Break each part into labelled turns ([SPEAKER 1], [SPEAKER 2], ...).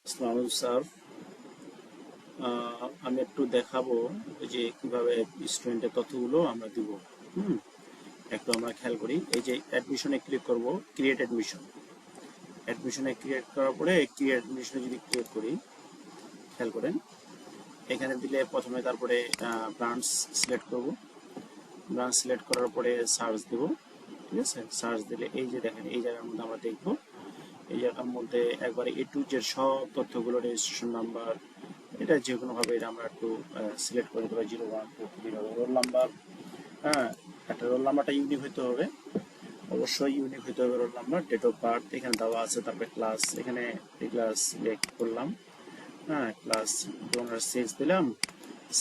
[SPEAKER 1] আসসালামু স্যার। আমি একটু দেখাবো যে কিভাবে স্টুডেন্টের তথ্যগুলো আমরা দিব। হুম একটু আমরা খেয়াল করি, এই যে অ্যাডমিশনে ক্লিক করব, ক্রিয়েট অ্যাডমিশন। অ্যাডমিশনে ক্রিয়েট করার পরে ক্রিয়েট অ্যাডমিশনে যদি ক্লিক করি, খেয়াল করেন এখানে দিলে প্রথমে, তারপরে ব্রাঞ্চ সিলেক্ট করব। ব্রাঞ্চ সিলেক্ট করার পরে সার্চ দেব। ঠিক আছে, সার্চ দিলে এই যে দেখেন এই জায়গার মধ্যে আমরা দেখব, এই জায়গার মধ্যে একবারে এ টু জেড সব তথ্যগুলো, রেজিস্ট্রেশন নাম্বার, এটা যে কোনোভাবে এটা আমরা একটু সিলেক্ট করে দেবো। 0123 হবে রোল নাম্বার। হ্যাঁ, একটা রোল নাম্বারটা ইউনিক হইতে হবে, অবশ্যই ইউনিক হইতে হবে roll number. Date of birth এখানে দেওয়া আছে, তারপরে ক্লাস এখানে ক্লাস সিলেক্ট করলাম। হ্যাঁ, ক্লাস 206 দিলাম,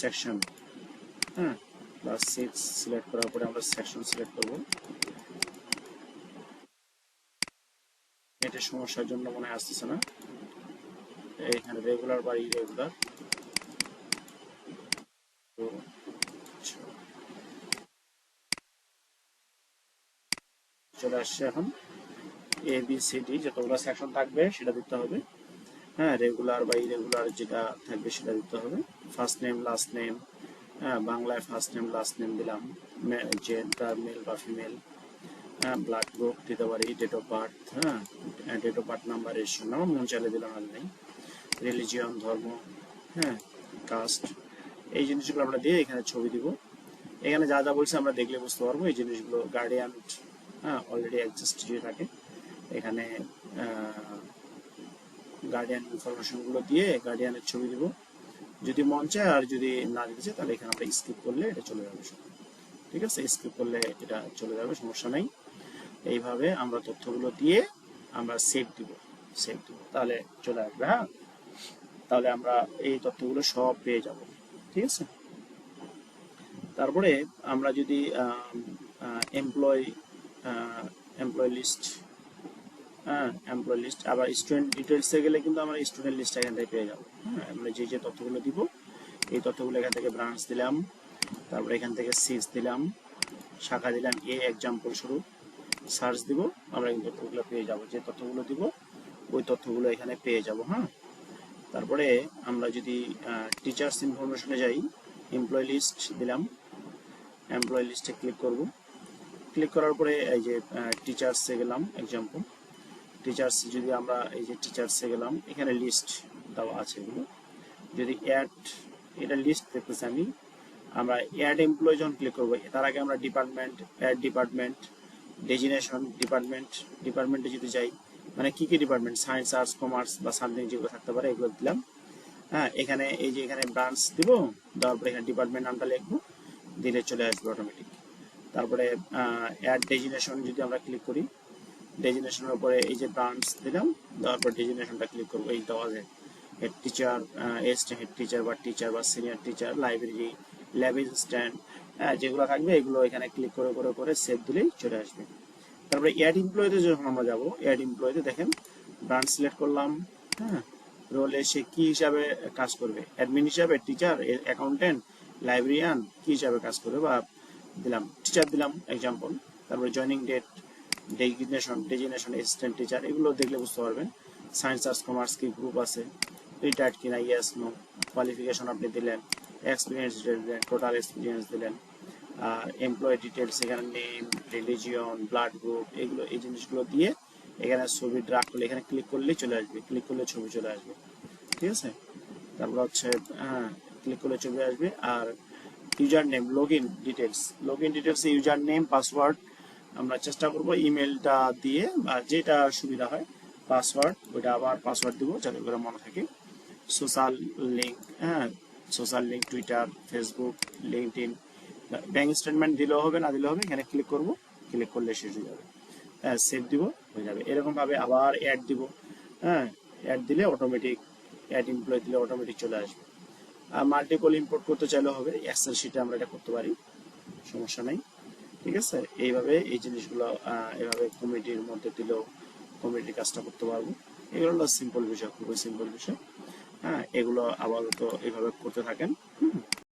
[SPEAKER 1] সেকশন। হ্যাঁ, ক্লাস 6 সিলেক্ট করার পরে আমরা সেকশন সিলেক্ট করব। এটা সমস্যার জন্য মনে হয় আসতেছে না, এখানে রেগুলার বা ইরেগুলার। তো চলে আসছে এখন এ বি সি ডি, যতগুলো সেকশন থাকবে সেটা দিতে হবে। হ্যাঁ, রেগুলার বা ইরেগুলার যেটা থাকবে সেটা দিতে হবে। First name, last name. হ্যাঁ, বাংলায় ফার্স্ট নেম লাস্ট নেম দিলাম, জেন্ডার মেল বা ফিমেল। হ্যাঁ, ব্লাড গ্রুপ দিতে পারি, ডেট অফ বার্থ। হ্যাঁ, date of birth number, registration number মন চাইলে দিলাম, আর নেই। রিলিজিয়ন, ধর্ম। হ্যাঁ, কাস্ট, এই জিনিসগুলো আমরা দিয়ে এখানে ছবি দিব। এখানে যা যা বলছে আমরা দেখলে বুঝতে পারবো এই জিনিসগুলো। গার্ডিয়ান, হ্যাঁ, অলরেডি এক্সিস্ট দিয়ে থাকে এখানে। গার্ডিয়ান ইনফরমেশনগুলো দিয়ে গার্ডিয়ানের ছবি দিব যদি মন চায়, আর যদি না দিতে চায় তাহলে এখানে আমরা স্কিপ করলে এটা চলে যাবে। ঠিক আছে, স্কিপ করলে এটা চলে যাবে, সমস্যা নাই। এইভাবে আমরা তথ্যগুলো দিয়ে আমরা সেভ দিব, তাহলে চলে আসবে। হ্যাঁ, তাহলে আমরা এই তথ্যগুলো সব পেয়ে যাব। ঠিক আছে, তারপরে আমরা যদি এমপ্লয় এমপ্লয় লিস্ট, হ্যাঁ, এমপ্লয় লিস্ট, আবার স্টুডেন্ট ডিটেলসে গেলে কিন্তু আমরা স্টুডেন্ট লিস্ট এখান থেকে পেয়ে যাবো। হ্যাঁ, আমরা যে যে তথ্যগুলো দিব এই তথ্যগুলো এখান থেকে ব্রাঞ্চ দিলাম, তারপরে এখান থেকে সিজ দিলাম, শাখা দিলাম, এক্সাম্পল স্বরূপ সার্চ দিব, আমরা এই তথ্যগুলো পেয়ে যাব। যে তথ্যগুলো দিব ওই তথ্যগুলো এখানে পেয়ে যাব। হ্যাঁ, তারপরে আমরা যদি টিচার্স ইনফরমেশনে যাই, এমপ্লয় লিস্ট দিলাম, এমপ্লয় লিস্টে ক্লিক করব। ক্লিক করার পরে এই যে টিচার্সে গেলাম, এক্সাম্পল টিচার্স, যদি আমরা এই যে টিচার্সে গেলাম, এখানে লিস্ট দেওয়া আছে এগুলো। যদি অ্যাড, এটা লিস্ট দেখতেছি আমি, আমরা অ্যাড এমপ্লয় যখন ক্লিক করবো তার আগে আমরা department, add department, designation department, ডিপার্টমেন্টে যদি যাই, মানে কি কি ডিপার্টমেন্ট, সায়েন্স, আর্টস, কমার্স বা সামথিং যেগুলো থাকতে পারে এগুলো দিলাম। হ্যাঁ, এখানে এই যে এখানে ব্রাঞ্চ দিব, দেওয়ার পরে এখানে ডিপার্টমেন্ট নামটা লিখবো, দিলে চলে আসবে অটোমেটিক। তারপরে অ্যাড ডেজিনেশন যদি আমরা ক্লিক করি, ডেজিনেশনের উপরে এই যে ব্রাঞ্চ দিলাম, দেওয়ার পর ডেজিনেশনটা ক্লিক করবো, এই দেওয়া যায় হেড টিচার, হেড টিচার বা senior teacher, library, lab assistant, যেগুলো থাকবে এগুলো এখানে ক্লিক করে করে করে সেভ দিলেই চলে আসবে। তারপরে অ্যাড এমপ্লয়িতে যখন আমরা যাবো, অ্যাড এমপ্লয়িতে দেখেন ব্রাঞ্চ সিলেক্ট করলাম। হ্যাঁ, রোলে সে কি হিসাবে কাজ করবে, অ্যাডমিন হিসাবে, টিচার, অ্যাকাউন্টেন্ট, লাইব্রেরিয়ান, কি হিসাবে কাজ করবে, বা দিলাম টিচার দিলাম এক্সাম্পল। তারপরে joining date, designation assistant teacher, এগুলো দেখলে বুঝতে পারবেন। সায়েন্স, আর্টস, কমার্স কি গ্রুপ আছে, রিটায়ার্ড কিনা, ইয়েস নো, কোয়ালিফিকেশন আপনি দিলেন, এক্সপিরিয়েন্স দিলেন, টোটাল এক্সপিরিয়েন্স দিলেন, আর এমপ্লয় ডিটেলস এখানে নেম, রিলিজিয়ন, ব্লাড গ্রুপ, এগুলো এই জিনিসগুলো দিয়ে এখানে ছবি ড্রাগ করলে এখানে ক্লিক করলেই চলে আসবে, ক্লিক করলে ছবি চলে আসবে। ঠিক আছে, তারপর হচ্ছে হ্যাঁ, ক্লিক করলে ছবি আসবে। আর user name, log in details, user name, password আমরা চেষ্টা করব ইমেলটা দিয়ে, বা যেটা সুবিধা হয় পাসওয়ার্ড, ওইটা আবার পাসওয়ার্ড দিব যাতে করে মনে থাকে। সোশ্যাল লিঙ্ক, হ্যাঁ, social link, Twitter, Facebook, LinkedIn, bank statement দিলেও হবে, না দিলেও হবে, এখানে ক্লিক করব, ক্লিক করলে শেষ হয়ে যাবে। হ্যাঁ, সেভ দিব, হয়ে যাবে। এরকম ভাবে আবার অ্যাড দিব। হ্যাঁ, অ্যাড দিলে অটোমেটিক, অ্যাড এমপ্লয় দিলে অটোমেটিক চলে আসবে। আর মাল্টিপল ইম্পোর্ট করতে চাইলেও হবে, এক্সেল শিটে আমরা এটা করতে পারি, সমস্যা নাই। ঠিক আছে, এইভাবে এই জিনিসগুলো এভাবে কমিটির মধ্যে দিলেও কমিটির কাজটা করতে পারবো। এগুলো হলো সিম্পল বিষয়, খুবই সিম্পল বিষয়। হ্যাঁ, এগুলো আপাতত এইভাবে করতে থাকেন।